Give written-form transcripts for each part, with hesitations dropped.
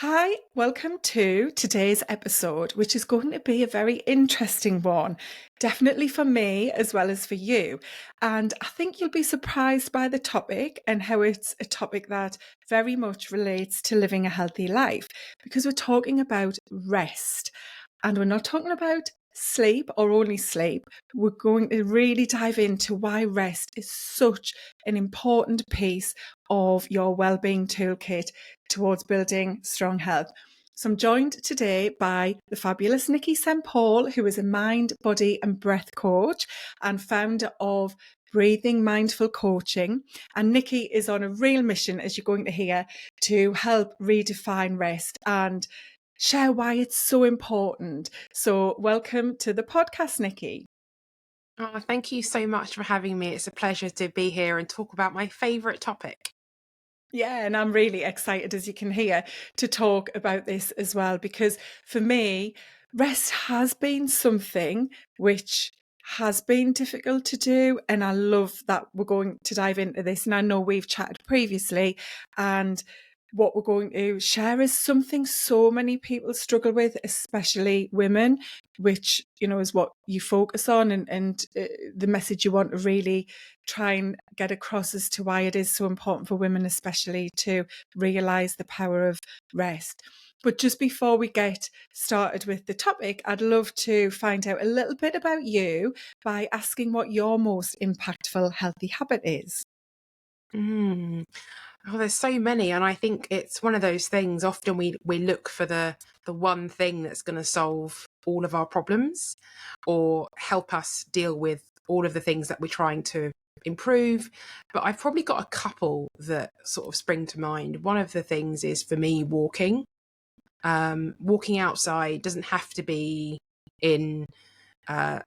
Hi, welcome to today's episode, which is going to be a very interesting one, definitely for me as well as for you. And I think you'll be surprised by the topic and how it's a topic that very much relates to living a healthy life because we're talking about rest. And we're not talking about sleep or only sleep. We're going to really dive into why rest is such an important piece of your wellbeing toolkit towards building strong health. So I'm joined today by the fabulous Nikki St Paul, who is a mind, body and breath coach and founder of Breathing Mindful Coaching. And Nikki is on a real mission, as you're going to hear, to help redefine rest and share why it's so important. So welcome to the podcast, Nikki. Oh, thank you so much for having me. It's a pleasure to be here and talk about my favourite topic. Yeah, and I'm really excited, as you can hear, to talk about this as well, because for me, rest has been something which has been difficult to do. And I love that we're going to dive into this. And I know we've chatted previously, and what we're going to share is something so many people struggle with, especially women, which, you know, is what you focus on and the message you want to really try and get across as to why it is so important for women, especially, to realise the power of rest. But just before we get started with the topic, I'd love to find out a little bit about you by asking what your most impactful healthy habit is. Oh, there's so many, and I think it's one of those things. Often we look for the one thing that's going to solve all of our problems, or help us deal with all of the things that we're trying to improve. But I've probably got a couple that sort of spring to mind. One of the things is for me walking. Walking outside doesn't have to be in uh,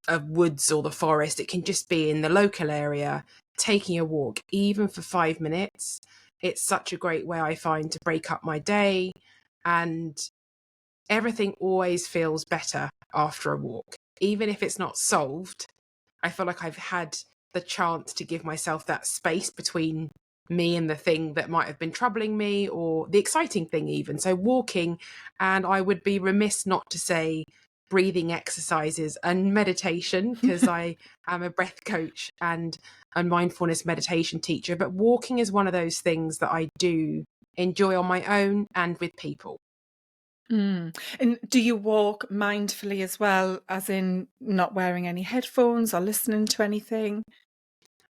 a woods or the forest. It can just be in the local area, taking a walk, even for 5 minutes. It's such a great way, I find, to break up my day, and everything always feels better after a walk. Even if it's not solved, I feel like I've had the chance to give myself that space between me and the thing that might have been troubling me, or the exciting thing even. So walking, and I would be remiss not to say breathing exercises and meditation, because I am a breath coach and a mindfulness meditation teacher. But walking is one of those things that I do enjoy on my own and with people. And do you walk mindfully as well, as in not wearing any headphones or listening to anything?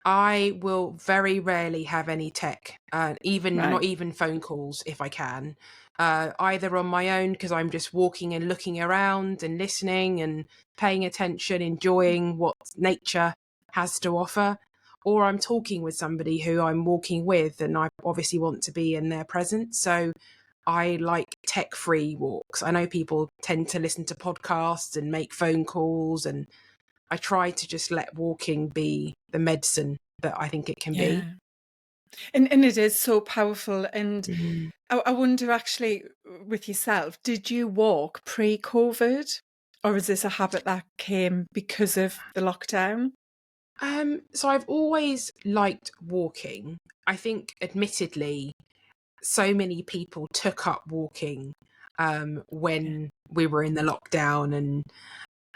I will very rarely have any tech, even Right. not even phone calls if I can. Either on my own, because I'm just walking and looking around and listening and paying attention, enjoying what nature has to offer, or I'm talking with somebody who I'm walking with, and I obviously want to be in their presence. So I like tech-free walks. I know people tend to listen to podcasts and make phone calls, and I try to just let walking be the medicine that I think it can be. Yeah. And it is so powerful. And Mhm. I wonder, actually, with yourself, did you walk pre-COVID, or is this a habit that came because of the lockdown? So I've always liked walking. I think, admittedly, so many people took up walking Yeah. when we were in the lockdown, and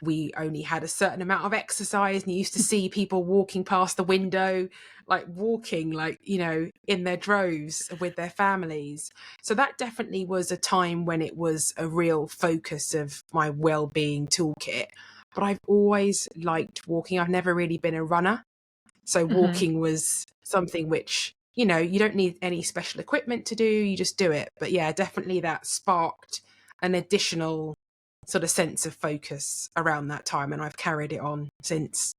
we only had a certain amount of exercise, and you used to see people walking past the window, like walking, like, in their droves with their families. So that definitely was a time when it was a real focus of my well-being toolkit. But I've always liked walking. I've never really been a runner. So Hmm. walking was something which, you don't need any special equipment to do, you just do it. But yeah, definitely that sparked an additional sort of sense of focus around that time, and I've carried it on since.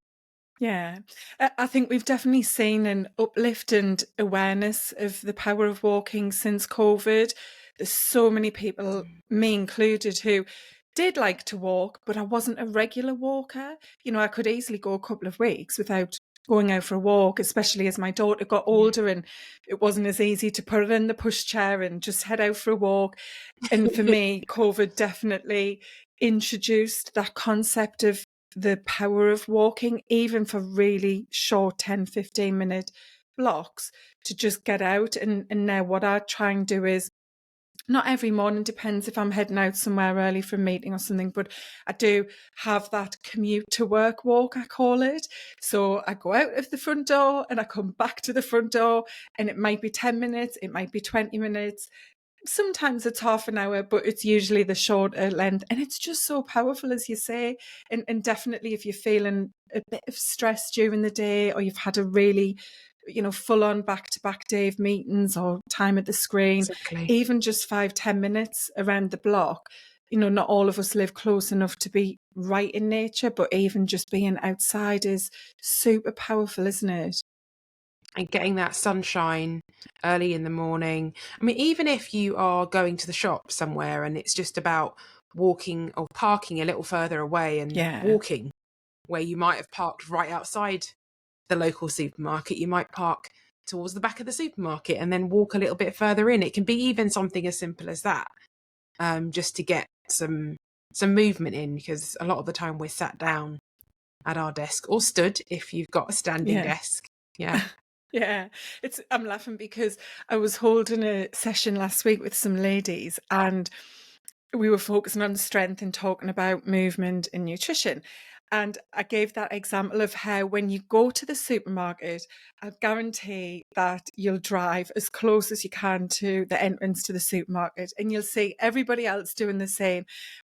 Yeah, I think we've definitely seen an uplift and awareness of the power of walking since COVID. There's so many people, me included, who did like to walk, but I wasn't a regular walker. You know, I could easily go a couple of weeks without going out for a walk, especially as my daughter got Yeah. older and it wasn't as easy to put her in the pushchair and just head out for a walk. And for me, COVID definitely introduced that concept of the power of walking, even for really short 10-15 minute blocks, to just get out. And now what I try and do is Not every morning, depends if I'm heading out somewhere early for a meeting or something, but I do have that commute to work walk, I call it. So I go out of the front door and I come back to the front door, and it might be 10 minutes, it might be 20 minutes. Sometimes it's half an hour, but it's usually the shorter length. And it's just so powerful, as you say. And definitely if you're feeling a bit of stress during the day, or you've had a really, full on back to back day of meetings or time at the screen, Exactly. even just 5-10 minutes around the block. Not all of us live close enough to be right in nature, but even just being outside is super powerful, isn't it? And getting that sunshine early in the morning. I mean, even if you are going to the shop somewhere and it's just about walking or parking a little further away and Yeah. walking, where you might have parked right outside the local supermarket, you might park towards the back of the supermarket and then walk a little bit further in. It can be even something as simple as that, just to get some movement in, because a lot of the time we're sat down at our desk, or stood if you've got a standing Yeah. desk. Yeah. Yeah, I'm laughing because I was holding a session last week with some ladies, and we were focusing on strength and talking about movement and nutrition. And I gave that example of how when you go to the supermarket, I guarantee that you'll drive as close as you can to the entrance to the supermarket, and you'll see everybody else doing the same.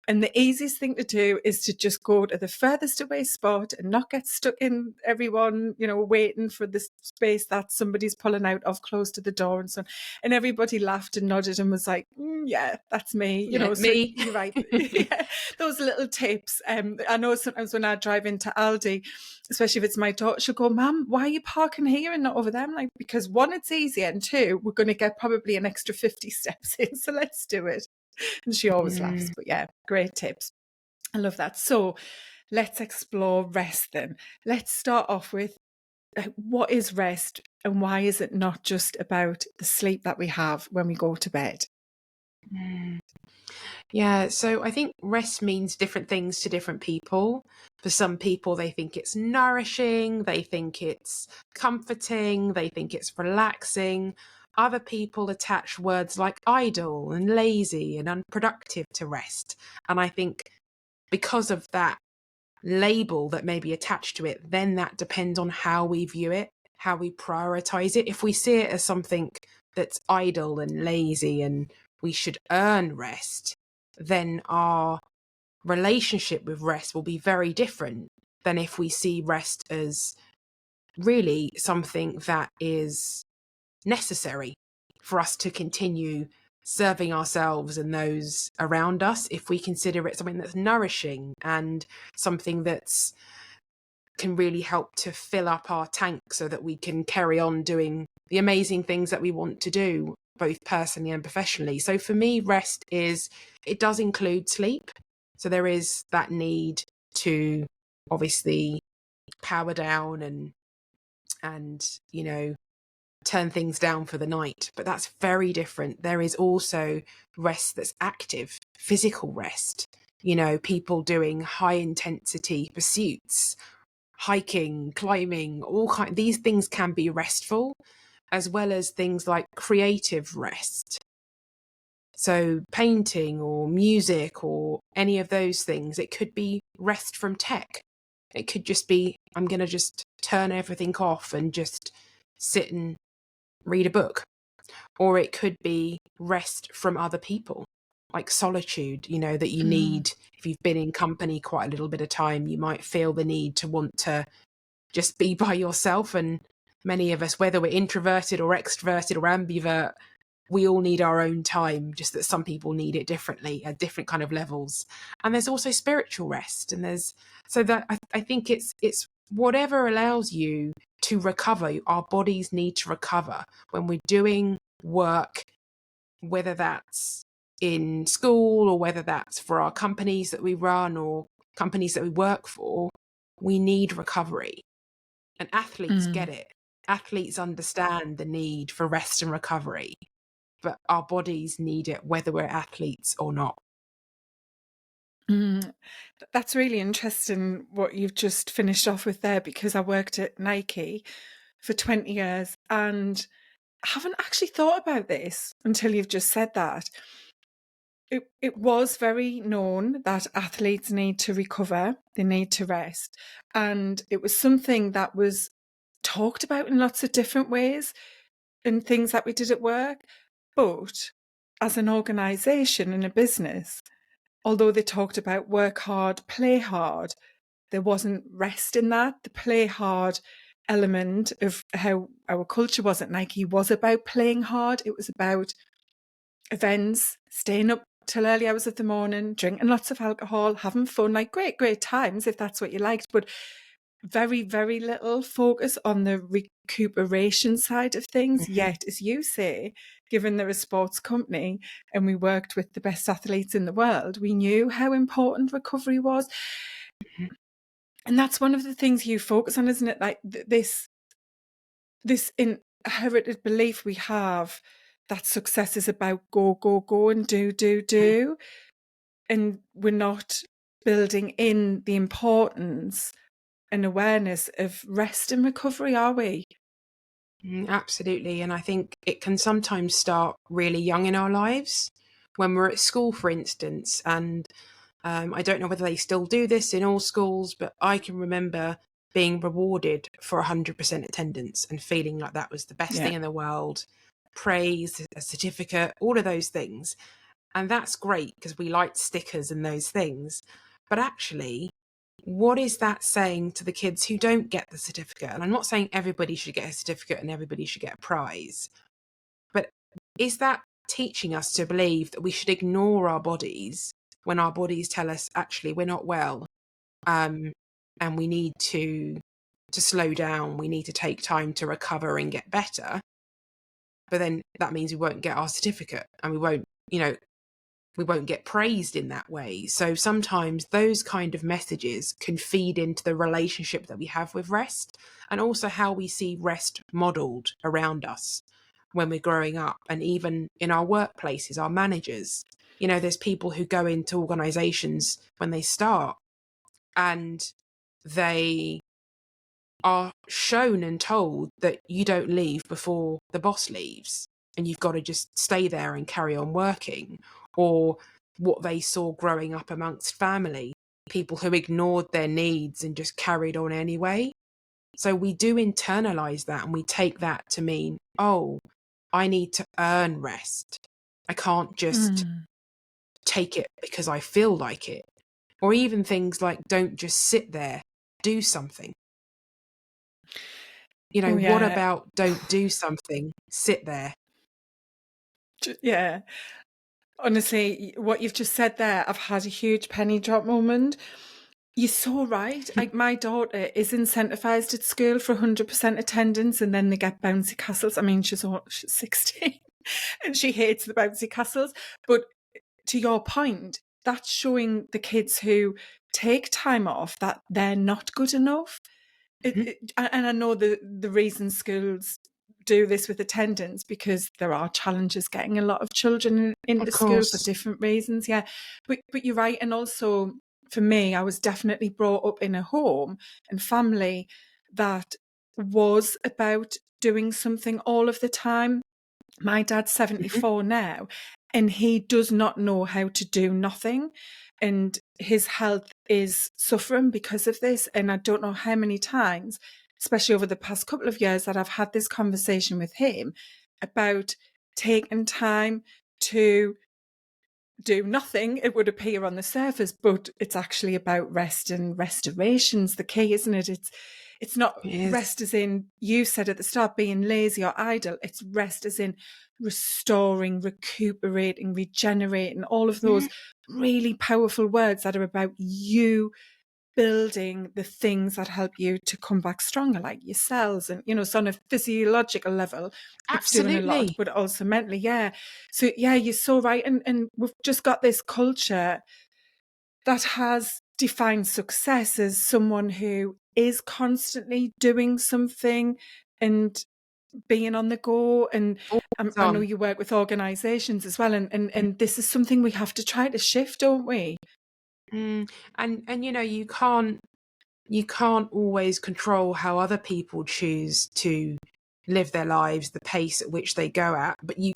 And the easiest thing to do is to just go to the furthest away spot and not get stuck in everyone, waiting for the space that somebody's pulling out of close to the door and so on. And everybody laughed and nodded and was like, yeah, that's me, Yeah, so me. you're right. Yeah, those little tips. I know sometimes when I drive into Aldi, especially if it's my daughter, she'll go, Mum, why are you parking here and not over there? I'm like, because one, it's easier, and two, we're going to get probably an extra 50 steps in, so let's do it. And she always laughs. Mm. But yeah, great tips. I love that. So let's explore rest then. Let's start off with what is rest, and why is it not just about the sleep that we have when we go to bed? Mm. Yeah, so I think rest means different things to different people. For some people, they think it's nourishing, they think it's comforting, they think it's relaxing. Other people attach words like idle and lazy and unproductive to rest. And I think because of that label that may be attached to it, then that depends on how we view it, how we prioritize it. If we see it as something that's idle and lazy and we should earn rest, then our relationship with rest will be very different than if we see rest as really something that is necessary for us to continue serving ourselves and those around us. If we consider it something that's nourishing and something that's can really help to fill up our tank so that we can carry on doing the amazing things that we want to do, both personally and professionally. So for me, rest is, it does include sleep. So there is that need to obviously power down and turn things down for the night, but that's very different. There is also rest that's active, physical rest. People doing high intensity pursuits, hiking, climbing, these things can be restful, as well as things like creative rest. So painting or music or any of those things. It could be rest from tech. It could just be, I'm going to just turn everything off and just sit and read a book. Or it could be rest from other people, like solitude, that you Mm. need. If you've been in company quite a little bit of time, you might feel the need to want to just be by yourself. And many of us, whether we're introverted or extroverted or ambivert, we all need our own time, just that some people need it differently at different kind of levels. And there's also spiritual rest. And there's, so that I think it's whatever allows you to recover. Our bodies need to recover when we're doing work, whether that's in school or whether that's for our companies that we run or companies that we work for. We need recovery. And athletes get Mm. it. Athletes understand the need for rest and recovery, but our bodies need it whether we're athletes or not. Mm. That's really interesting what you've just finished off with there, because I worked at Nike for 20 years and I haven't actually thought about this until you've just said that. it was very known that athletes need to recover, they need to rest. And it was something that was talked about in lots of different ways and things that we did at work. But as an organisation and a business, although they talked about work hard, play hard, there wasn't rest in that. The play hard element of how our culture was at Nike was about playing hard. It was about events, staying up till early hours of the morning, drinking lots of alcohol, having fun, like great times if that's what you liked, but very, very little focus on the recuperation side of things. Mhm. Yet, as you say, given they're a sports company and we worked with the best athletes in the world, we knew how important recovery was. Mhm. And that's one of the things you focus on, isn't it? Like this inherited belief we have that success is about go, and do. And we're not building in the importance and awareness of rest and recovery, are we? Absolutely. And I think it can sometimes start really young in our lives when we're at school, for instance. And I don't know whether they still do this in all schools, but I can remember being rewarded for 100% attendance and feeling like that was the best Yeah. thing in the world. Praise, a certificate, all of those things. And that's great because we like stickers and those things. But actually, what is that saying to the kids who don't get the certificate? And I'm not saying everybody should get a certificate and everybody should get a prize, but is that teaching us to believe that we should ignore our bodies when our bodies tell us actually we're not well, um, and we need to slow down, we need to take time to recover and get better? But then that means we won't get our certificate and we won't get praised in that way. So sometimes those kind of messages can feed into the relationship that we have with rest, and also how we see rest modeled around us when we're growing up, and even in our workplaces, our managers. There's people who go into organizations when they start and they are shown and told that you don't leave before the boss leaves and you've got to just stay there and carry on working, or what they saw growing up amongst family, people who ignored their needs and just carried on anyway. So we do internalize that and we take that to mean, oh, I need to earn rest. I can't just Mm. take it because I feel like it. Or even things like, don't just sit there, do something. Oh, What yeah. about don't do something, sit there? Yeah. Honestly, what you've just said there, I've had a huge penny drop moment. You're so right. Like, my daughter is incentivized at school for 100% attendance, and then they get bouncy castles. I mean, she's 16 and she hates the bouncy castles. But to your point, that's showing the kids who take time off that they're not good enough. And I know the reason schools do this with attendance, because there are challenges getting a lot of children into Of school for course. different reasons. Yeah, but you're right. And also for me, I was definitely brought up in a home and family that was about doing something all of the time. My dad's Mhm. 74 now, and he does not know how to do nothing. And his health is suffering because of this. And I don't know how many times, especially over the past couple of years, that I've had this conversation with him about taking time to do nothing. It would appear on the surface, but it's actually about rest, and restoration's the key, isn't it? It's not It is. rest as in, you said at the start, being lazy or idle. It's rest as in restoring, recuperating, regenerating, all of those Mhm. really powerful words that are about you building the things that help you to come back stronger, like your cells. And, so on a physiological level, it's doing a lot, Absolutely. but also mentally, yeah. So, yeah, you're so right. And we've just got this culture that has defined success as someone who is constantly doing something and being on the go. And Always I know on. you work with organizations as well. And this is something we have to try to shift, don't we? And you can't always control how other people choose to live their lives, the pace at which they go at, but you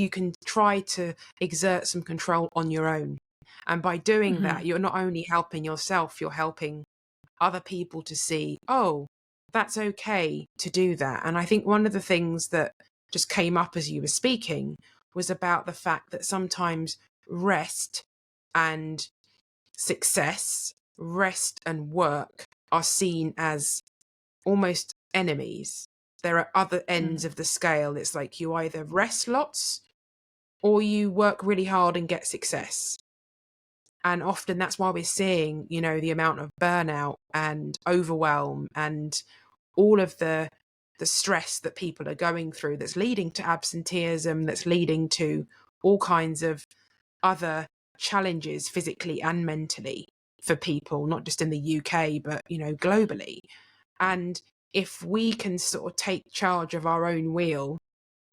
can try to exert some control on your own. And by doing Mm-hmm. that, you're not only helping yourself, you're helping other people to see, oh, that's okay to do that. And I think one of the things that just came up as you were speaking was about the fact that sometimes rest and success, rest and work are seen as almost enemies. There are other ends of the scale. It's like you either rest lots or you work really hard and get success. And often that's why we're seeing, the amount of burnout and overwhelm and all of the stress that people are going through, that's leading to absenteeism, that's leading to all kinds of other challenges physically and mentally for people, not just in the UK, but, globally. And if we can sort of take charge of our own wheel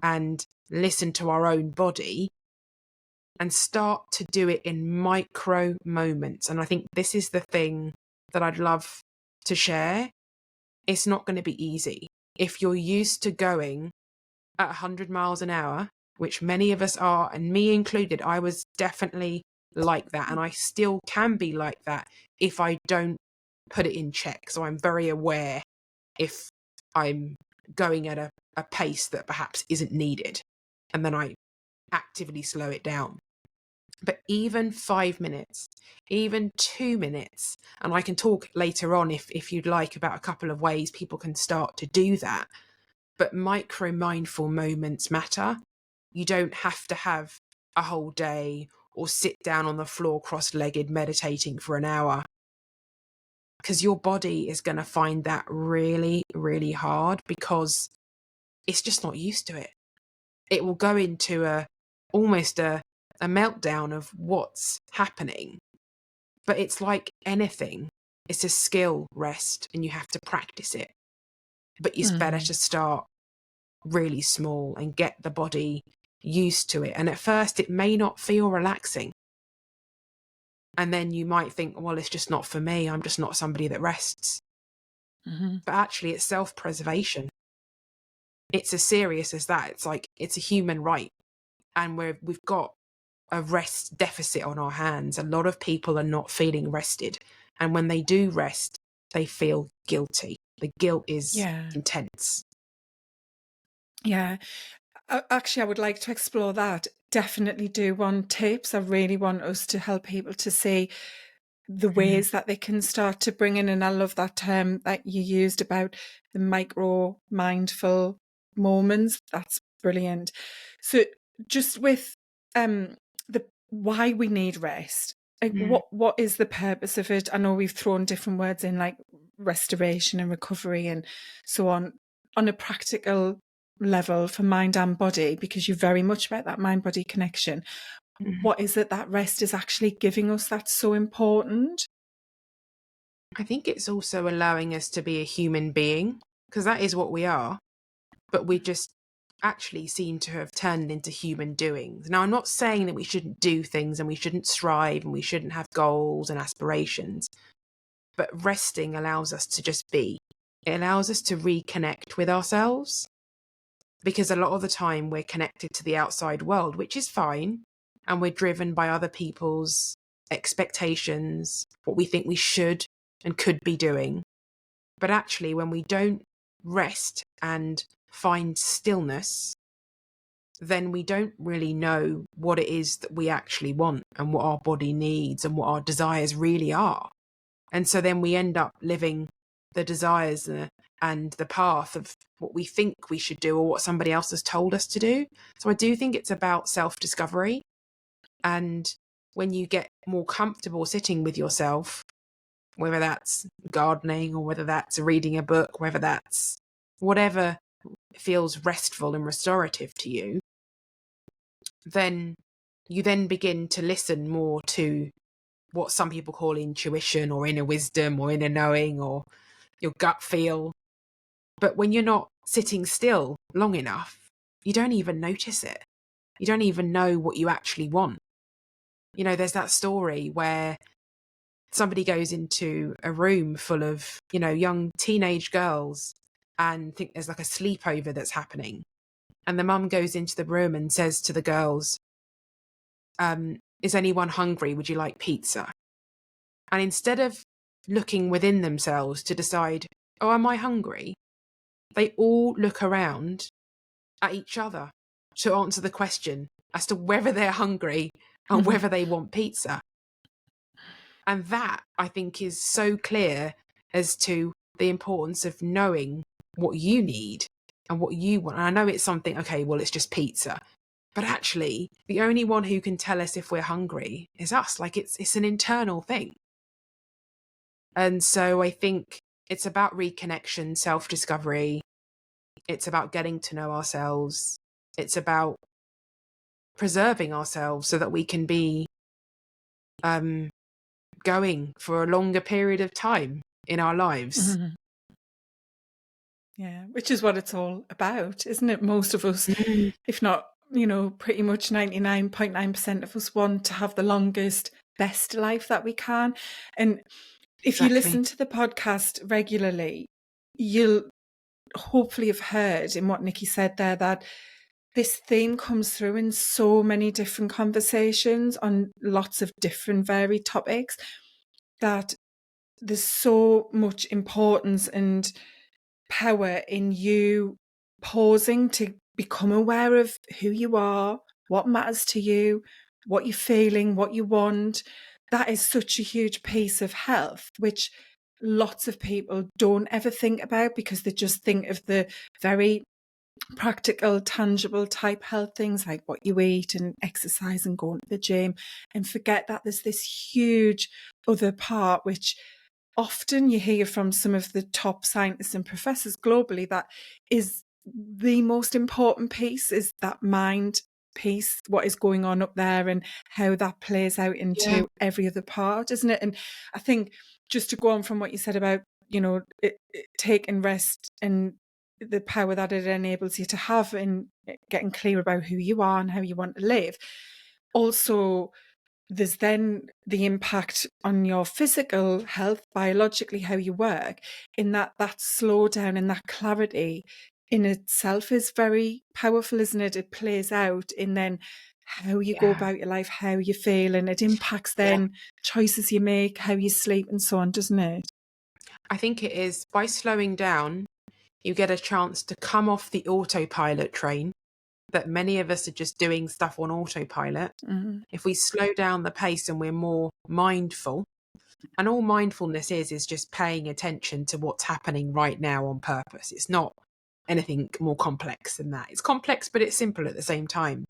and listen to our own body and start to do it in micro moments. And I think this is the thing that I'd love to share. It's not going to be easy. If you're used to going at 100 miles an hour, which many of us are, and me included, I was definitely like that. And I still can be like that if I don't put it in check. So I'm very aware if I'm going at a pace that perhaps isn't needed. And then I actively slow it down. But even 5 minutes, even 2 minutes, and I can talk later on if you'd like about a couple of ways people can start to do that. But micro mindful moments matter. You don't have to have a whole day or sit down on the floor cross-legged meditating for an hour, because your body is going to find that really, really hard because it's just not used to it. It will go into almost a meltdown of what's happening. But it's like anything. It's a skill, rest, and you have to practice it. But it's better to start really small and get the body used to it. And at first, it may not feel relaxing. And then you might think, well, it's just not for me. I'm just not somebody that rests. Mm-hmm. But actually, it's self-preservation. It's as serious as that. It's like, it's a human right. And we've got a rest deficit on our hands. A lot of people are not feeling rested. And when they do rest, they feel guilty. The guilt is intense. Yeah. Actually, I would like to explore that. Definitely do want tips. I really want us to help people to see the ways that they can start to bring in, and I love that term that you used about the micro mindful moments. That's brilliant. So just with the why we need rest, like what is the purpose of it? I know we've thrown different words in, like restoration and recovery and so on a practical level for mind and body, because you're very much about that mind body connection. What is it that rest is actually giving us that's so important? I think it's also allowing us to be a human being, because that is what we are. But we just actually seem to have turned into human doings. Now, I'm not saying that we shouldn't do things and we shouldn't strive and we shouldn't have goals and aspirations, but resting allows us to just be. It allows us to reconnect with ourselves, because a lot of the time we're connected to the outside world, which is fine, and we're driven by other people's expectations, what we think we should and could be doing. But actually, when we don't rest and find stillness, then we don't really know what it is that we actually want and what our body needs and what our desires really are. And so then we end up living the desires and the path of what we think we should do or what somebody else has told us to do. So I do think it's about self-discovery. And when you get more comfortable sitting with yourself, whether that's gardening or whether that's reading a book, whether that's whatever feels restful and restorative to you, then you then begin to listen more to what some people call intuition or inner wisdom or inner knowing or your gut feel. But when you're not sitting still long enough, you don't even notice it. You don't even know what you actually want. There's that story where somebody goes into a room full of, young teenage girls, and think there's like a sleepover that's happening. And the mum goes into the room and says to the girls, is anyone hungry? Would you like pizza? And instead of looking within themselves to decide, oh, am I hungry? They all look around at each other to answer the question as to whether they're hungry and whether they want pizza. And that, I think, is so clear as to the importance of knowing what you need and what you want. And I know it's something, okay, well, it's just pizza. But actually, the only one who can tell us if we're hungry is us. Like, it's an internal thing. And so I think it's about reconnection, self-discovery. It's about getting to know ourselves. It's about preserving ourselves so that we can be going for a longer period of time in our lives. Mm-hmm. Yeah, which is what it's all about, isn't it? Most of us, if not, pretty much 99.9% of us want to have the longest, best life that we can. And if you listen to the podcast regularly, you'll hopefully have heard in what Nikki said there that this theme comes through in so many different conversations on lots of different varied topics, that there's so much importance and power in you pausing to become aware of who you are, what matters to you, what you're feeling, what you want. That is such a huge piece of health, which lots of people don't ever think about because they just think of the very practical, tangible type health things like what you eat and exercise and going to the gym, and forget that there's this huge other part which often you hear from some of the top scientists and professors globally that is the most important piece, is that mind piece, what is going on up there and how that plays out into every other part, isn't it? And I think just to go on from what you said about, taking rest and the power that it enables you to have in getting clear about who you are and how you want to live. Also, there's then the impact on your physical health, biologically, how you work, in that slowdown and that clarity in itself is very powerful, isn't it? It plays out in then how you go about your life, how you feel, and it impacts then choices you make, how you sleep and so on, doesn't it? I think it is. By slowing down, you get a chance to come off the autopilot train, that many of us are just doing stuff on autopilot. If we slow down the pace and we're more mindful, and all mindfulness is just paying attention to what's happening right now on purpose. It's not anything more complex than that. It's complex, but it's simple at the same time.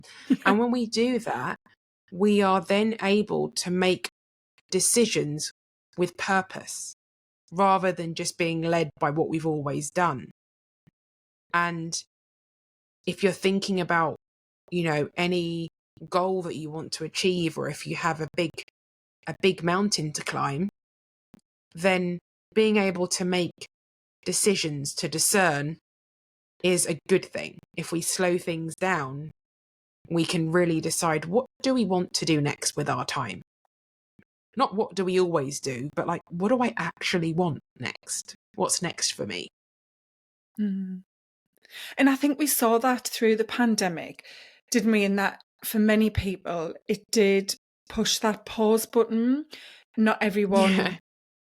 And when we do that, we are then able to make decisions with purpose rather than just being led by what we've always done. And if you're thinking about, any goal that you want to achieve, or if you have a big mountain to climb, then being able to make decisions to discern is a good thing. If we slow things down, we can really decide, what do we want to do next with our time? Not what do we always do, but like, what do I actually want next? What's next for me? And I think we saw that through the pandemic, didn't we? In that for many people, it did push that pause button. Not everyone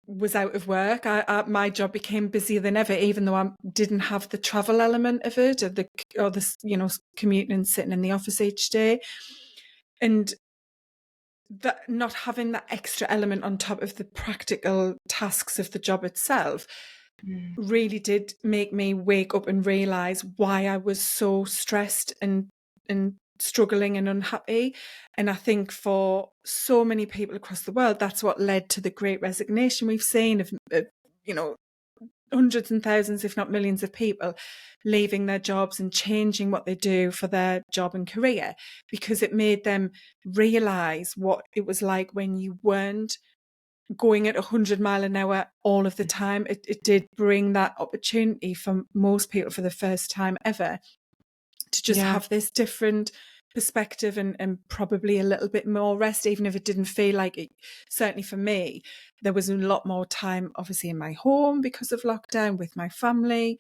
was out of work. My job became busier than ever, even though I didn't have the travel element of it, or the commuting and sitting in the office each day. And that not having that extra element on top of the practical tasks of the job itself really did make me wake up and realize why I was so stressed and struggling and unhappy. And I think for so many people across the world, that's what led to the great resignation we've seen of hundreds and thousands, if not millions of people leaving their jobs and changing what they do for their job and career, because it made them realize what it was like when you weren't going at 100 mile an hour all of the time. It did bring that opportunity for most people for the first time ever to just have this different perspective and probably a little bit more rest, even if it didn't feel like it. Certainly for me, there was a lot more time obviously in my home because of lockdown with my family,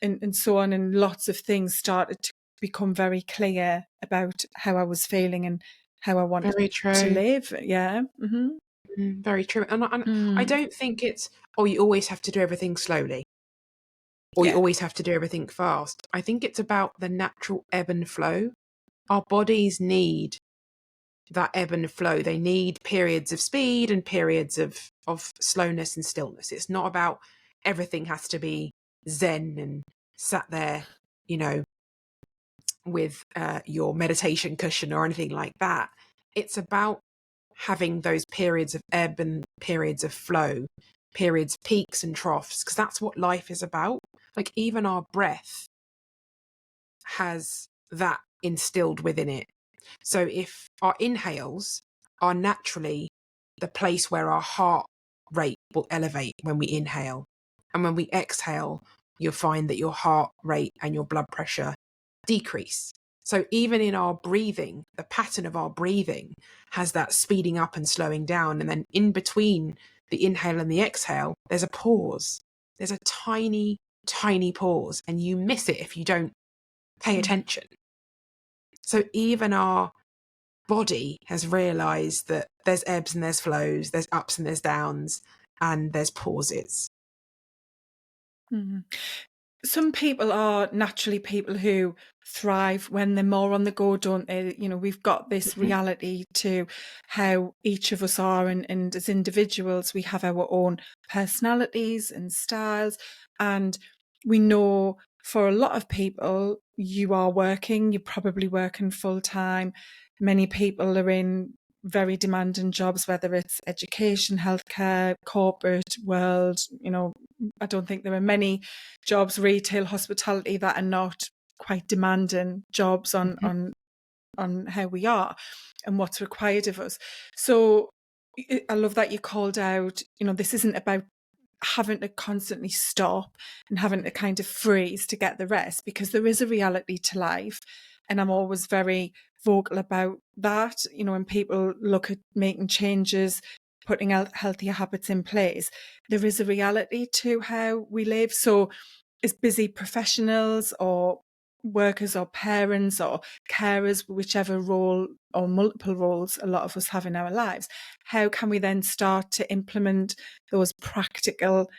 and so on, and lots of things started to become very clear about how I was feeling and how I wanted Very to true. live. Yeah. Very true. And I Mm. don't think it's, oh, you always have to do everything slowly or you Yeah. always have to do everything fast. I think it's about the natural ebb and flow. Our bodies need that ebb and flow. They need periods of speed and periods of slowness and stillness. It's not about everything has to be zen and sat there, you know, with your meditation cushion or anything like that. It's about having those periods of ebb and periods of flow, periods, peaks and troughs, because that's what life is about. Like even our breath has that instilled within it. So if our inhales are naturally the place where our heart rate will elevate when we inhale, and when we exhale, you'll find that your heart rate and your blood pressure decrease. So even in our breathing, the pattern of our breathing has that speeding up and slowing down. And then in between the inhale and the exhale, there's a pause. There's a tiny, tiny pause, and you miss it if you don't pay Mm. attention. So even our body has realized that there's ebbs and there's flows, there's ups and there's downs, and there's pauses. Mm. Some people are naturally people who thrive when they're more on the go, don't they? You know, we've got this Mhm. reality to how each of us are, and as individuals, we have our own personalities and styles. And we know for a lot of people, you are working, you're probably working full time. Many people are in very demanding jobs, whether it's education, healthcare, corporate world. You know, I don't think there are many jobs, retail, hospitality, that are not quite demanding jobs Mhm. on how we are and what's required of us. So I love that you called out, you know, this isn't about having to constantly stop and having to kind of freeze to get the rest, because there is a reality to life. And I'm always very vocal about that. You know, when people look at making changes, putting out healthier habits in place, there is a reality to how we live. So as busy professionals or workers or parents or carers, whichever role or multiple roles a lot of us have in our lives, how can we then start to implement those practical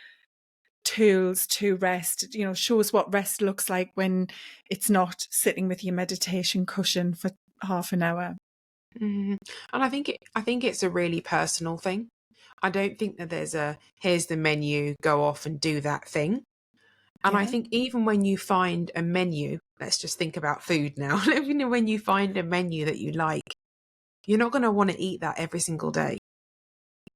tools to rest? You know, show us what rest looks like when it's not sitting with your meditation cushion for half an hour. Mhm. And I think it's a really personal thing. I don't think that there's a here's the menu, go off and do that thing. And I Yeah. think even when you find a menu, let's just think about food now. Even when you find a menu that you like, you're not going to want to eat that every single day.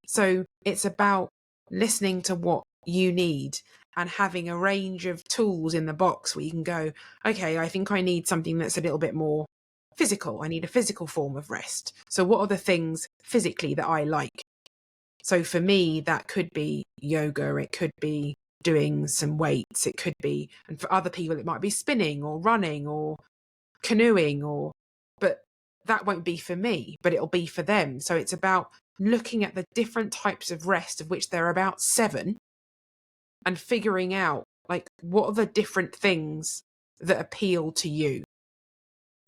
So it's about listening to what you need and having a range of tools in the box where you can go, okay, I think I need something that's a little bit more physical. I need a physical form of rest. So what are the things physically that I like? So for me, that could be yoga, it could be doing some weights, it could be, and for other people, it might be spinning or running or canoeing but that won't be for me, but it'll be for them. So it's about looking at the different types of rest, of which there are about 7, and figuring out like what are the different things that appeal to you.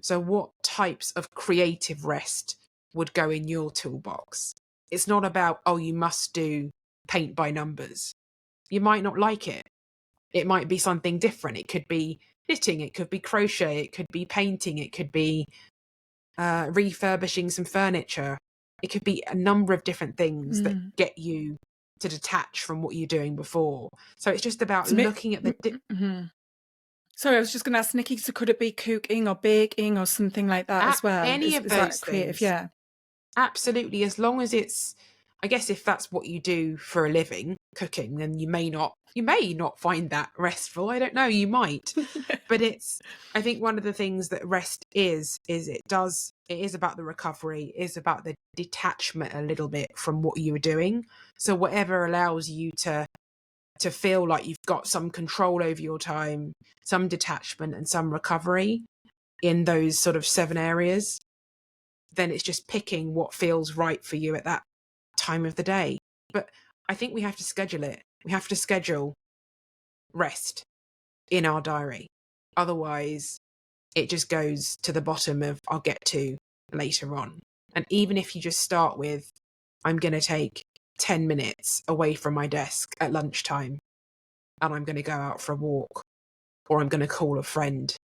So what types of creative rest would go in your toolbox? It's not about, oh, you must do paint by numbers. You might not like it. It might be something different. It could be knitting, it could be crochet, it could be painting, it could be refurbishing some furniture. It could be a number of different things that Mm. get you to detach from what you're doing before. So it's just about So, looking at the. mhm. Sorry, I was just going to ask Nikki, so could it be cooking or baking or something like that as well? Any of Is that those creative? things. Yeah. Absolutely, as long as it's, I guess if that's what you do for a living, cooking, then you may not find that restful. I don't know, you might. But it's, I think one of the things that rest is it is about the recovery, it is about the detachment a little bit from what you were doing. So whatever allows you to feel like you've got some control over your time, some detachment and some recovery in those sort of 7 areas, then it's just picking what feels right for you at that time of the day. But I think we have to schedule it. We have to schedule rest. in our diary. Otherwise, it just goes to the bottom of I'll get to later on. And even if you just start with, I'm going to take 10 minutes away from my desk at lunchtime and I'm going to go out for a walk, or I'm going to call a friend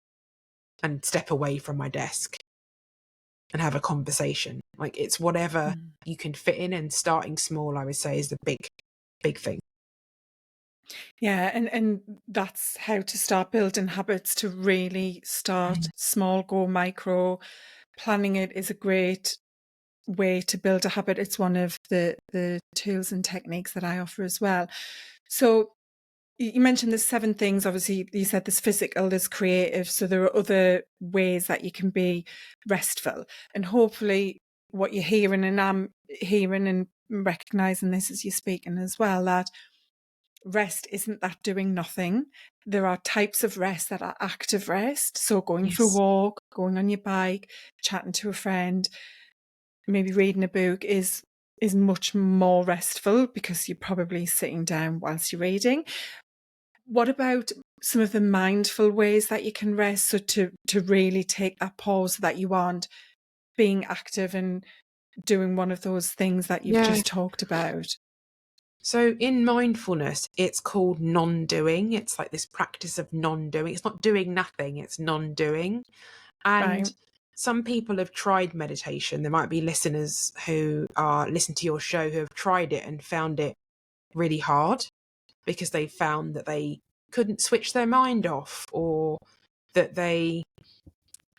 and step away from my desk and have a conversation. Like, it's whatever Mm. you can fit in, and starting small, I would say, is the big thing. Yeah, and that's how to start building habits, to really start small, go micro. Planning it is a great way to build a habit. It's one of the tools and techniques that I offer as well. So you mentioned there's 7 things. Obviously, you said there's physical, there's creative. So there are other ways that you can be restful. And hopefully what you're hearing, and I'm hearing and recognizing this as you're speaking as well, that rest isn't that doing nothing. There are types of rest that are active rest. So going for a Yes. walk, going on your bike, chatting to a friend, maybe reading a book is much more restful because you're probably sitting down whilst you're reading. What about some of the mindful ways that you can rest? So to really take that pause so that you aren't being active and doing one of those things that you've Yeah. just talked about. So in mindfulness, it's called non-doing. It's like this practice of non-doing. It's not doing nothing, it's non-doing. Right. And some people have tried meditation. There might be listeners who are listen to your show who have tried it and found it really hard because they found that they couldn't switch their mind off, or that they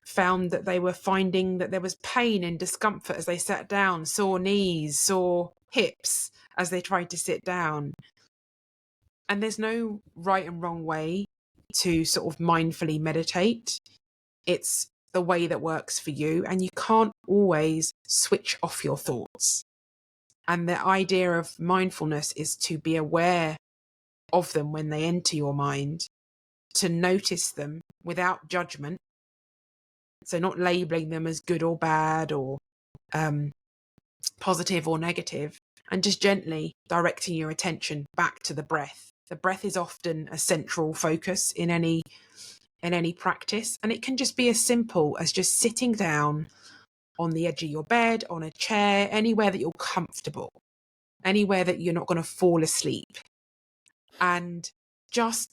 found that they were finding that there was pain and discomfort as they sat down, sore knees, sore hips as they tried to sit down. And there's no right and wrong way to sort of mindfully meditate. It's the way that works for you, and you can't always switch off your thoughts. And the idea of mindfulness is to be aware of them when they enter your mind, to notice them without judgment. So not labeling them as good or bad, or positive or negative, and just gently directing your attention back to the breath. The breath is often a central focus in any practice, and it can just be as simple as just sitting down on the edge of your bed, on a chair, anywhere that you're comfortable, anywhere that you're not going to fall asleep, and just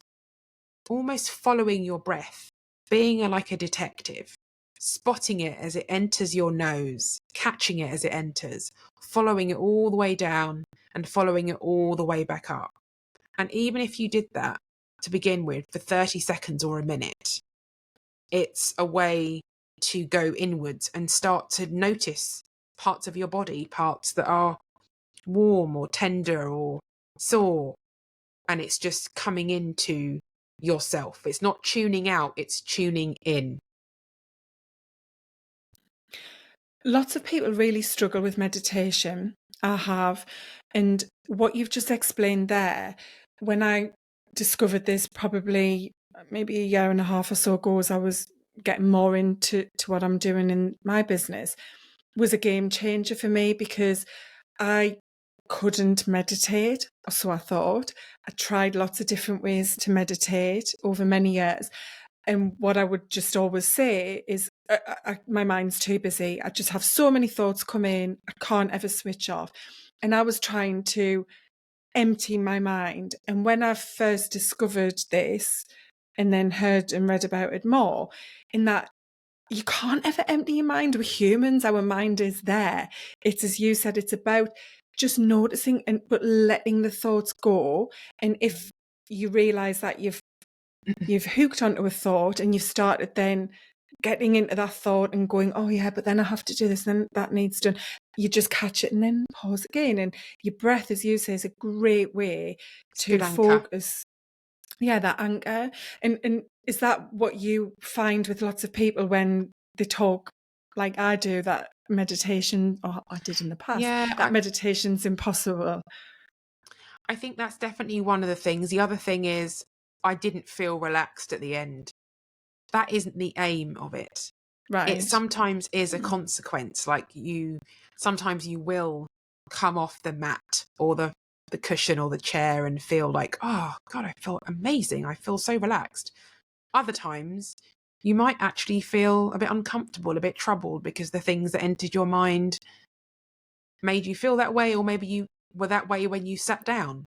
almost following your breath, being like a detective, spotting it as it enters your nose, catching it as it enters, following it all the way down and following it all the way back up. And even if you did that to begin with for 30 seconds or a minute, it's a way to go inwards and start to notice parts of your body, parts that are warm or tender or sore. And it's just coming into yourself. It's not tuning out, it's tuning in. Lots of people really struggle with meditation. I have. And what you've just explained there, when I discovered this probably maybe a year and a half or so ago, as I was getting more into what I'm doing in my business, was a game changer for me, because I couldn't meditate, or so I thought. I tried lots of different ways to meditate over many years. And what I would just always say is, my mind's too busy. I just have so many thoughts come in. I can't ever switch off. And I was trying to empty my mind. And when I first discovered this and then heard and read about it more, in that you can't ever empty your mind. We're humans. Our mind is there. It's, as you said, it's about just noticing but letting the thoughts go. And if you realize that you've hooked onto a thought and you've started then getting into that thought and going, oh yeah, but then I have to do this, then that needs done. You just catch it and then pause again. And your breath, as you say, is a great way It's a to good anchor. focus. Yeah, that anchor. And is that what you find with lots of people when they talk like I do, that meditation, or I did in the past, Yeah, that meditation's impossible? I think that's definitely one of the things. The other thing is, I didn't feel relaxed at the end. That isn't the aim of it. It Right. sometimes is a consequence. Like, sometimes you will come off the mat or the the cushion or the chair and feel like, oh God, I feel amazing. I feel so relaxed. Other times you might actually feel a bit uncomfortable, a bit troubled, because the things that entered your mind made you feel that way, or maybe you were that way when you sat down.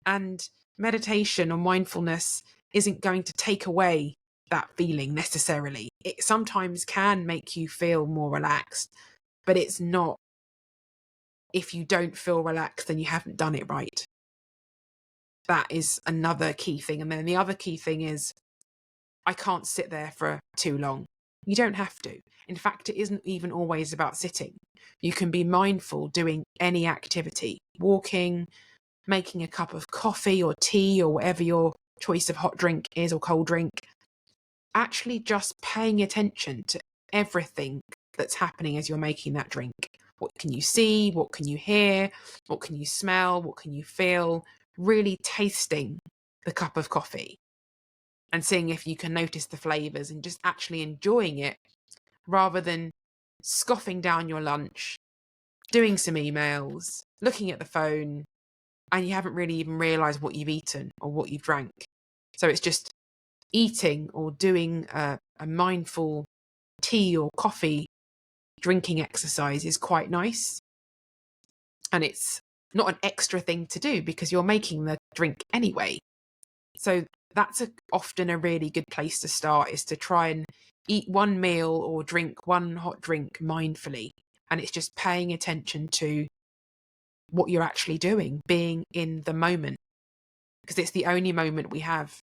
And meditation or mindfulness isn't going to take away that feeling necessarily. It sometimes can make you feel more relaxed, but it's not. If you don't feel relaxed, then you haven't done it right. That is another key thing. And then the other key thing is, I can't sit there for too long. You don't have to. In fact, it isn't even always about sitting. You can be mindful doing any activity, walking, making a cup of coffee or tea or whatever your choice of hot drink is, or cold drink. Actually just paying attention to everything that's happening as you're making that drink. What can you see? What can you hear? What can you smell? What can you feel? Really tasting the cup of coffee and seeing if you can notice the flavors and just actually enjoying it, rather than scoffing down your lunch, doing some emails, looking at the phone, and you haven't really even realized what you've eaten or what you've drank. So it's just eating or doing a mindful tea or coffee drinking exercise is quite nice. And it's not an extra thing to do because you're making the drink anyway. So that's often a really good place to start, is to try and eat one meal or drink one hot drink mindfully. And it's just paying attention to what you're actually doing, being in the moment, because it's the only moment we have.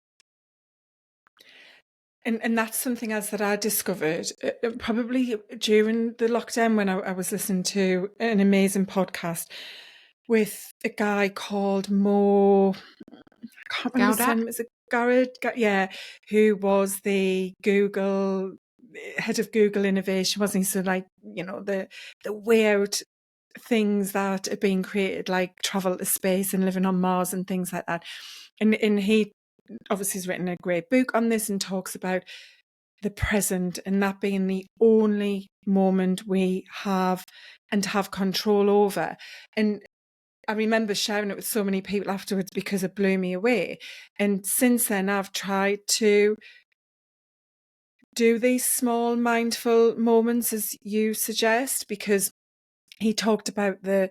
And that's something else that I discovered probably during the lockdown, when I was listening to an amazing podcast with a guy called Mo. I can't remember his Gaudat? name. Is it Garrett? Yeah, who was the head of Google innovation, wasn't he? So like, the weird things that are being created, like travel to space and living on Mars and things like that. And he obviously has written a great book on this and talks about the present, and that being the only moment we have and have control over. And I remember sharing it with so many people afterwards because it blew me away. And since then, I've tried to do these small mindful moments, as you suggest, because he talked about the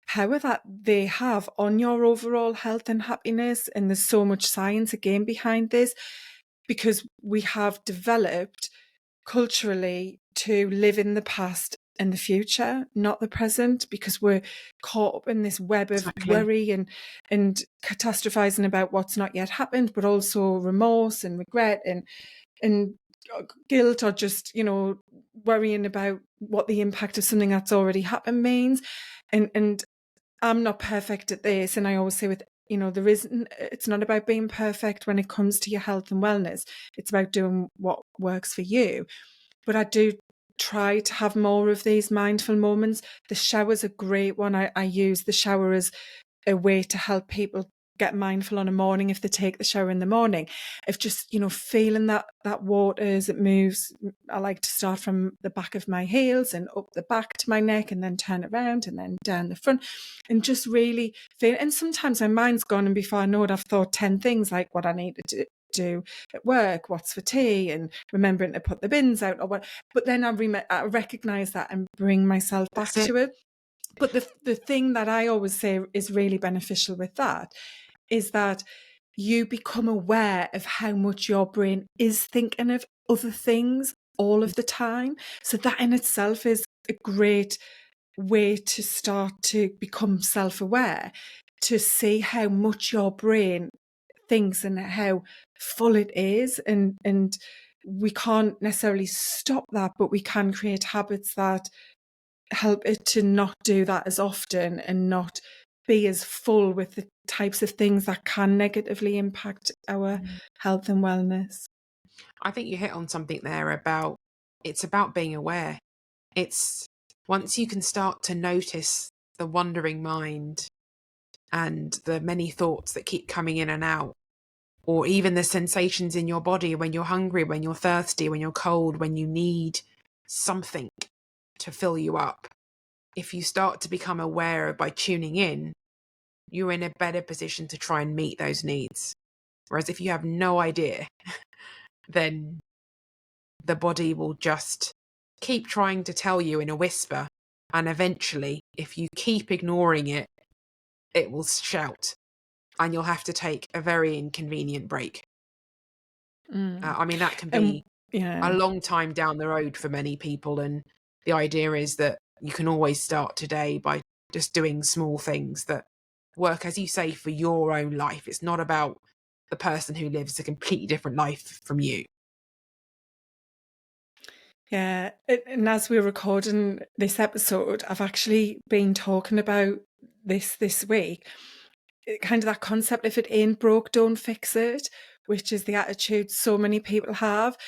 power that they have on your overall health and happiness. And there's so much science again behind this, because we have developed culturally to live in the past and the future, not the present, because we're caught up in this web of Exactly. worry and catastrophizing about what's not yet happened, but also remorse and regret and guilt, or just worrying about what the impact of something that's already happened means. And I'm not perfect at this, and I always say with it's not about being perfect when it comes to your health and wellness. It's about doing what works for you. But I do try to have more of these mindful moments. The shower's a great one. I use the shower as a way to help people get mindful on a morning if they take the shower in the morning, of just feeling that water as it moves. I like to start from the back of my heels and up the back to my neck, and then turn around and then down the front, and just really feel. And sometimes my mind's gone, and before I know it, I've thought 10 things, like what I need to do at work, what's for tea, and remembering to put the bins out, or what. But then I recognize that and bring myself back That's it. to it. But the thing that I always say is really beneficial with that is that you become aware of how much your brain is thinking of other things all of the time. So that in itself is a great way to start to become self-aware, to see how much your brain thinks and how full it is. And we can't necessarily stop that, but we can create habits that help it to not do that as often, and not be as full with the types of things that can negatively impact our health and wellness. I think you hit on something there about, it's about being aware. It's once you can start to notice the wandering mind and the many thoughts that keep coming in and out, or even the sensations in your body when you're hungry, when you're thirsty, when you're cold, when you need something to fill you up. If you start to become aware by tuning in, you're in a better position to try and meet those needs. Whereas if you have no idea, then the body will just keep trying to tell you in a whisper. And eventually, if you keep ignoring it, it will shout and you'll have to take a very inconvenient break. Mm. I mean, that can And be a yeah. long time down the road for many people. And the idea is that you can always start today by just doing small things that work, as you say, for your own life. It's not about the person who lives a completely different life from you. Yeah, and as we're recording this episode, I've actually been talking about this week, kind of that concept, if it ain't broke, don't fix it, which is the attitude so many people have.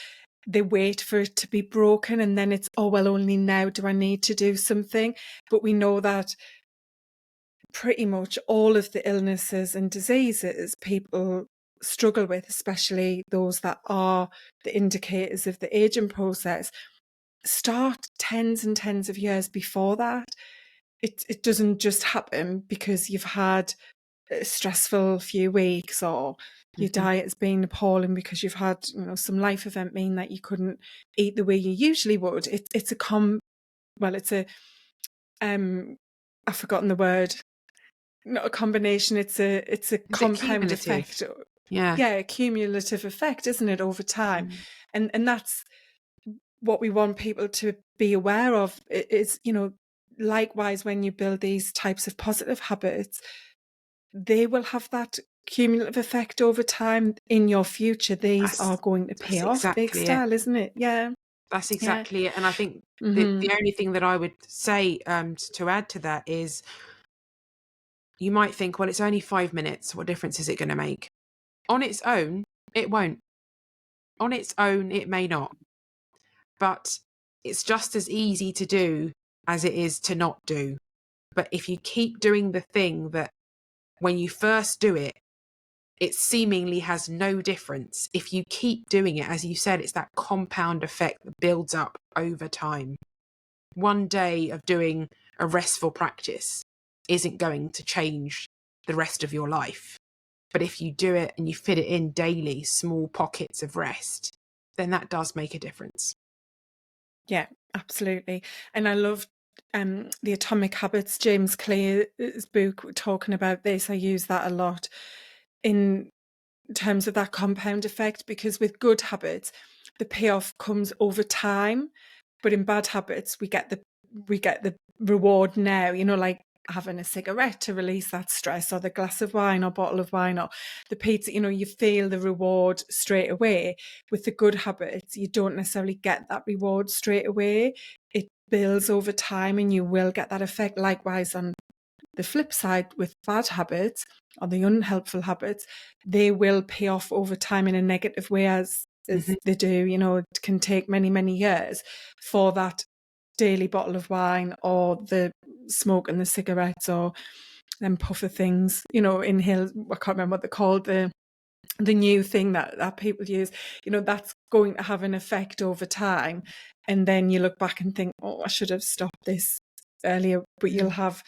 They wait for it to be broken and then it's, oh, well, only now do I need to do something. But we know that pretty much all of the illnesses and diseases people struggle with, especially those that are the indicators of the aging process, start tens and tens of years before that. It doesn't just happen because you've had a stressful few weeks or your Hmm. diet has been appalling because you've had, some life event mean that you couldn't eat the way you usually would. It's a I've forgotten the word. Not a combination. It's a Is it compound cumulative? effect. Yeah. Yeah, a cumulative effect, isn't it, over time? Mm. And that's what we want people to be aware of. Is, likewise, when you build these types of positive habits, they will have that cumulative effect over time in your future. These are That's going to pay that's off big exactly it. style, isn't it? Yeah. That's Yeah. exactly it. And I think Mm-hmm. the only thing that I would say to add to that is you might think, well, it's only 5 minutes. What difference is it going to make? On its own, it won't. On its own, it may not. But it's just as easy to do as it is to not do. But if you keep doing the thing that when you first do it, it seemingly has no difference. If you keep doing it, as you said, it's that compound effect that builds up over time. One day of doing a restful practice isn't going to change the rest of your life. But if you do it and you fit it in daily, small pockets of rest, then that does make a difference. Yeah, absolutely. And I love the Atomic Habits, James Clear's book, talking about this. I use that a lot in terms of that compound effect, because with good habits, the payoff comes over time. But in bad habits, we get the reward now, like having a cigarette to release that stress, or the glass of wine or bottle of wine or the pizza. You feel the reward straight away. With the good habits, you don't necessarily get that reward straight away. It builds over time and you will get that effect. Likewise, on the flip side, with bad habits or the unhelpful habits, they will pay off over time in a negative way, as Hmm. they do. It can take many, many years for that daily bottle of wine or the smoke and the cigarettes or them puffer things, inhale. I can't remember what they're called. The new thing that people use, that's going to have an effect over time. And then you look back and think, oh, I should have stopped this earlier. But you'll have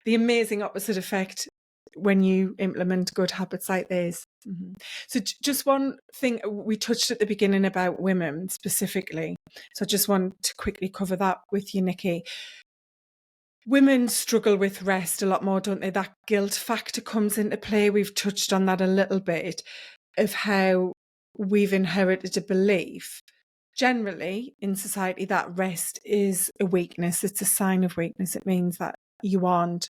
the amazing opposite effect when you implement good habits like this. Mm-hmm. So just one thing we touched at the beginning about women specifically. So I just want to quickly cover that with you, Nikki. Women struggle with rest a lot more, don't they? That guilt factor comes into play. We've touched on that a little bit, of how we've inherited a belief generally in society that rest is a weakness. It's a sign of weakness. It means that you aren't,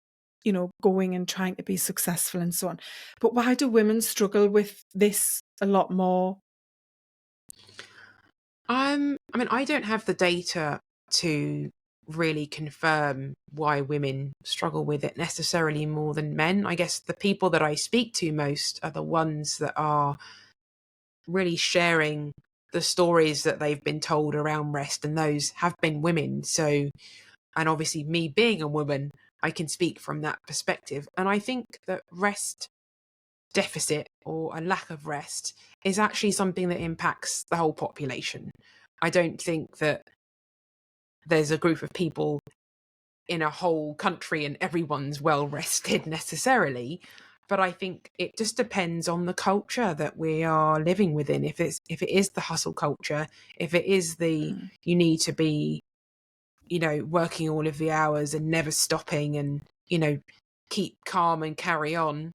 going and trying to be successful and so on. But why do women struggle with this a lot more? I mean, I don't have the data to really confirm why women struggle with it necessarily more than men. I guess the people that I speak to most are the ones that are really sharing the stories that they've been told around rest, and those have been women. So, and obviously, me being a woman, I can speak from that perspective. And I think that rest deficit or a lack of rest is actually something that impacts the whole population. I don't think that there's a group of people in a whole country and everyone's well rested necessarily. But I think it just depends on the culture that we are living within. If it is the hustle culture, if it is the you need to be, working all of the hours and never stopping and, keep calm and carry on,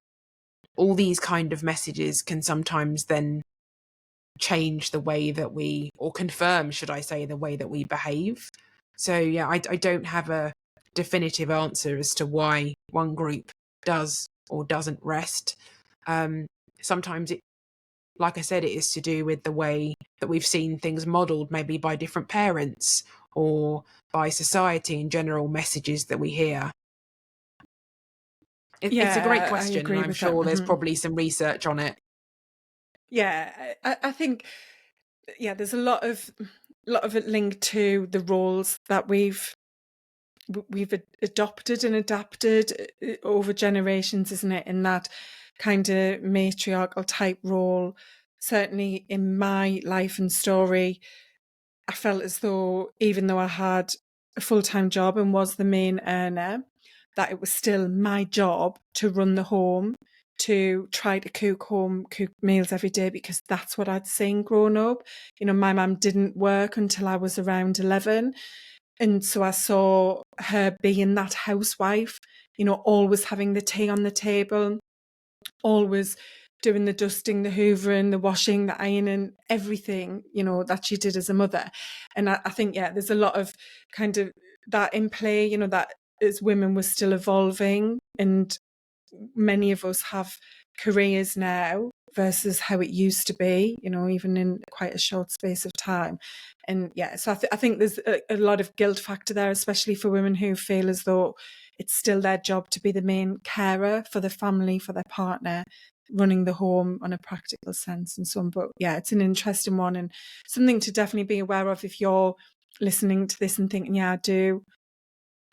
all these kind of messages can sometimes then change the way that we, or confirm, should I say, the way that we behave. So yeah, I don't have a definitive answer as to why one group does or doesn't rest. Sometimes it, like I said, it is to do with the way that we've seen things modeled, maybe by different parents or by society in general, messages that we hear. It's a great Yeah, I question, and agree I'm with that. sure there's probably some research on it. Yeah, I think, yeah, there's a lot of it linked to the roles that we've adopted and adapted over generations, isn't it? In that kind of matriarchal type role. Certainly in my life and story, I felt as though, even though I had a full-time job and was the main earner, that it was still my job to run the home, to try to cook meals every day, because that's what I'd seen growing up. My mum didn't work until I was around 11. And so I saw her being that housewife, always having the tea on the table, always doing the dusting, the hoovering, the washing, the ironing, everything, that she did as a mother. And I think, yeah, there's a lot of kind of that in play, that as women we're still evolving, and many of us have careers now versus how it used to be, even in quite a short space of time. And yeah, so I think there's a lot of guilt factor there, especially for women who feel as though it's still their job to be the main carer for the family, for their partner, running the home on a practical sense and so on. But yeah, it's an interesting one, and something to definitely be aware of if you're listening to this and thinking, yeah, I do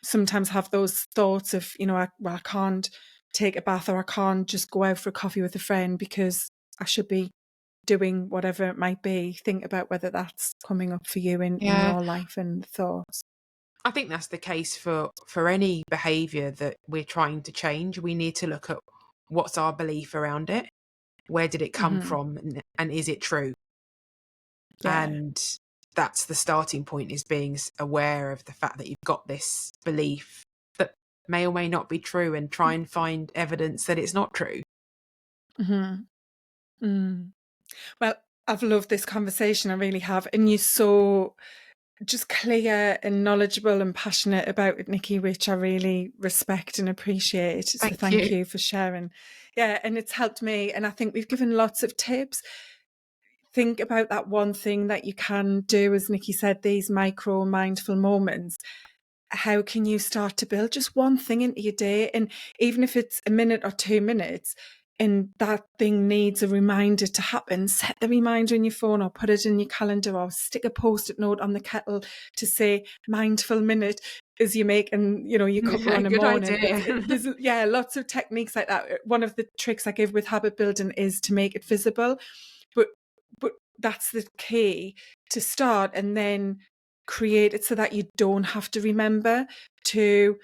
sometimes have those thoughts of, I can't take a bath, or I can't just go out for a coffee with a friend because I should be doing whatever it might be. Think about whether that's coming up for you in Yeah, your life and thoughts. I think that's the case for any behavior that we're trying to change. We need to look at what's our belief around it, where did it come Mm-hmm. from, and is it true? Yeah. And that's the starting point, is being aware of the fact that you've got this belief that may or may not be true, and try and find evidence that it's not true. Mm-hmm. Mm. Well, I've loved this conversation. I really have. And you're so just clear and knowledgeable and passionate about it, Nikki, which I really respect and appreciate. So Thank thank you. you for sharing. Yeah, and it's helped me. And I think we've given lots of tips. Think about that one thing that you can do, as Nikki said, these micro mindful moments. How can you start to build just one thing into your day? And even if it's a minute or 2 minutes, and that thing needs a reminder to happen, set the reminder in your phone, or put it in your calendar, or stick a post-it note on the kettle to say mindful minute as you make, and your cuppa on a Good morning. idea. There's lots of techniques like that. One of the tricks I give with habit building is to make it visible, but that's the key, to start and then create it so that you don't have to remember to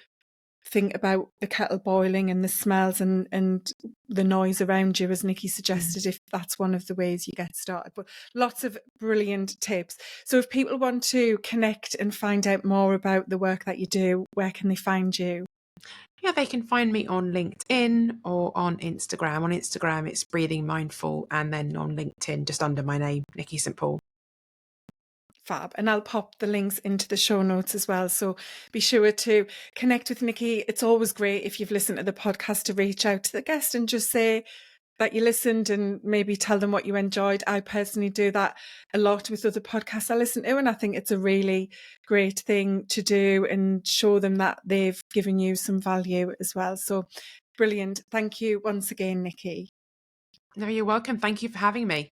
think about the kettle boiling and the smells and the noise around you, as Nikki suggested, if that's one of the ways you get started. But lots of brilliant tips. So if people want to connect and find out more about the work that you do, where can they find you? Yeah, they can find me on LinkedIn or on Instagram. On Instagram, it's Breathing Mindful, and then on LinkedIn, just under my name, Nikki St Paul. Fab. And I'll pop the links into the show notes as well. So be sure to connect with Nikki. It's always great, if you've listened to the podcast, to reach out to the guest and just say that you listened, and maybe tell them what you enjoyed. I personally do that a lot with other podcasts I listen to, and I think it's a really great thing to do, and show them that they've given you some value as well. So brilliant. Thank you once again, Nikki. No, you're welcome. Thank you for having me.